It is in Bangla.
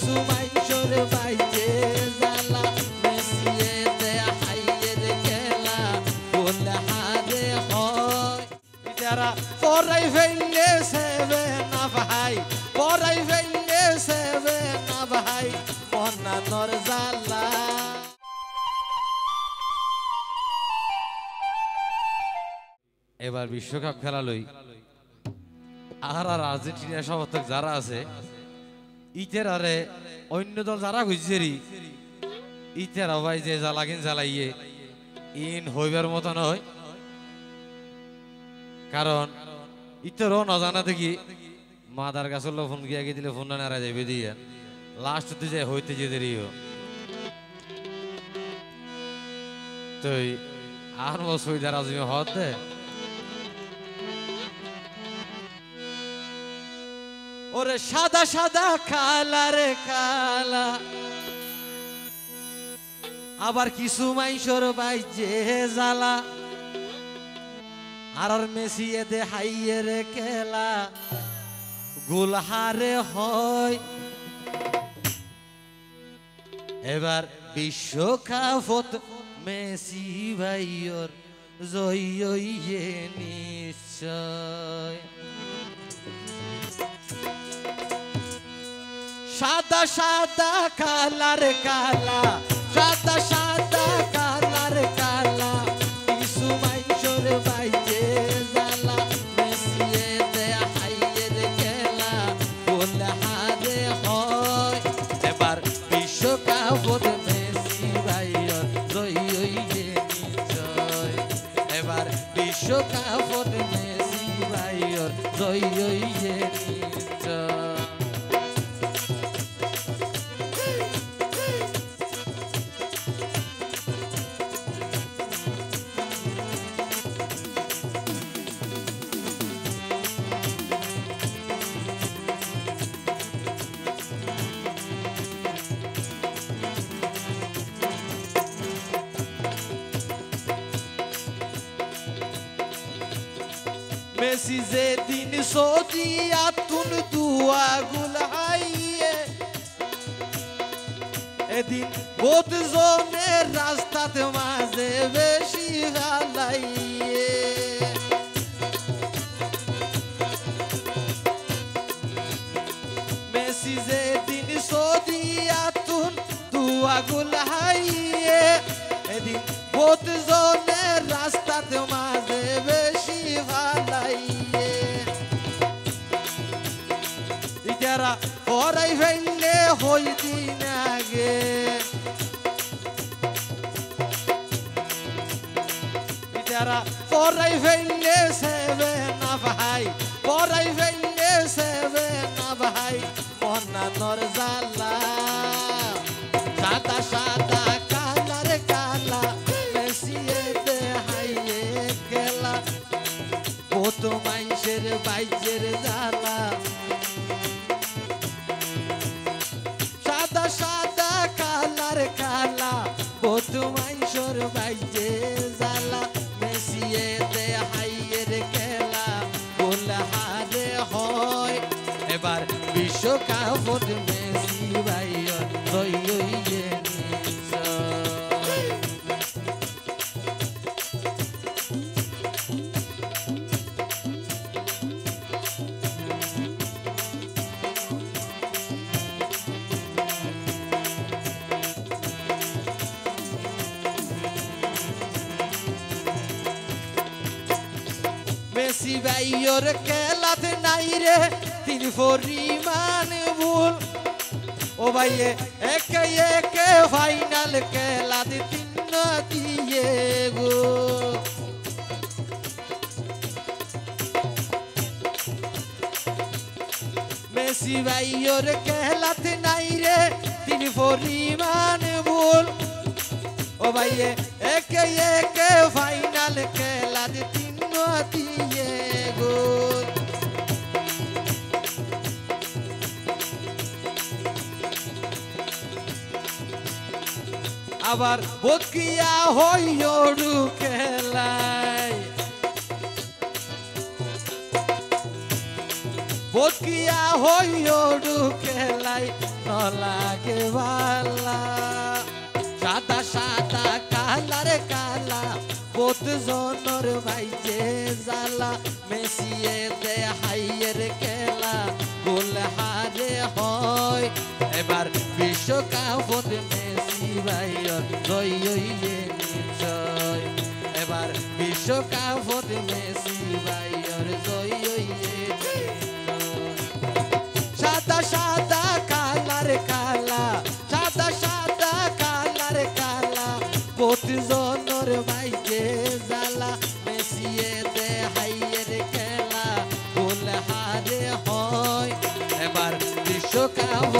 কিছু মাইশোর বাইজে জ্বালা মেসিয়ে দে হাইয়ের খেলা বলে হারে হয় যারা পরাই ফেললে সেবে না ভাই পরাই ফেললে সেবে না ভাই মন্নানোর জ্বালা। এবার বিশ্বকাপ খেলা লই আর আর্জেন্টিনা সমর্থক যারা আছে ইতের আরে অন্য দল যারা খুঁজছেরি ইতের ভাই যে জ্বালাগিন জ্বালাইয়ে ইন হইবার মতো নয় কারণ ইতেরও না জানা দেখি মাদার গাছের ফোন গিয়ে দিলে ফোন না নারা যাবে দিয়ে লাস্ট হতে যায় হইতে যে দেরিও তো আর সৈদার আজমি হতে ওরে সাদা সাদা কালা রে কালা আবার কিছু মাইশোর বাইজে জ্বালা আর মেসিয়ে দে হাইয়ের খেলা গোল হারে হয় এবার বিশ্বকাপত মেসি ভাইয়র জয় হইয়ে নিশ্চয়। সাদা সাদা কালার কালা সাদা সাদা কালার কালা কিছু মাইশোর বাইজে জ্বালা মেসিয়ে দে হাইয়ের খেলা বলে হারে হয় এবার বিশ্বকাপত মেসি ভাইয়র জয় হইয়ে নিশ্চয় এবার বিশ্বকাপত মেসি ভাইয়র জয় হইয়ে নিশ্চয়। মেসি যে দিন সৌদিয়া তুন দুয়া গুলাইয়ে এদিন বোধ জনের রাস্তাতে মাঝে বেশি হালাইয়ে মেসি যে দিন সৌদিয়া তুন দুয়া গুলাইয়ে এদিন বোধ জনের রাস্তাতে মাঝে বেশি ইতারা পরাই ফেললে হই দিন আগে ইতারা পরাই ফেললে সেবে না ভাই পরাই ফেললে সেবে না ভাই মন্নানোর জ্বালা সাদা সাদা কালার কালা মেসিয়ে দে হাইয়ে খেলা কত মাইশের বাইজের জ্বালা সাদা সাদা কালার কালা কত মাইশোর বাইজে জ্বালা মেসিয়ে দে হাইয়ের খেলা গোল হারে হয় এবার বিশ্বকাপত মেসি ভাইয়র জয় হইয়ে মেসি ভাইয়র খেলাতে নাই রে তিন পরিমাণ ভুল ও ভাইয়ে একে একে ফাইনাল খেলাতে তিন দিয়ে গো মেসি ভাইয়র খেলাতে নাই রে তিন পরিমাণ ভুল ও ভাইয়ে একে একে ফাইনাল খেলাতে তিন দিয়ে গোল আবার বকিয়া হইয়ড়ু খেলায় বকিয়া হইয়ড়ু খেলায় লাগে বালা সাদা সাদা কালার কালা কত জনর ভাইজে জালা মেসিয়ে দে হাইয়ের খেলা গোল হারে হয় এবার বিশ্বকাপত মেসি ভাইয়ের জয় হইয়ে নিশ্চয় এবার বিশ্বকাপত মেসি ভাইয়ের জয় হইয়ে সাদা সাদা কালার কালা সাদা সাদা কালার কালা কত জনর ভাইজে জালা মেসিয়ে দে হাইয়ের খেলা গোল হারে হয় এবার বিশ্বকাপ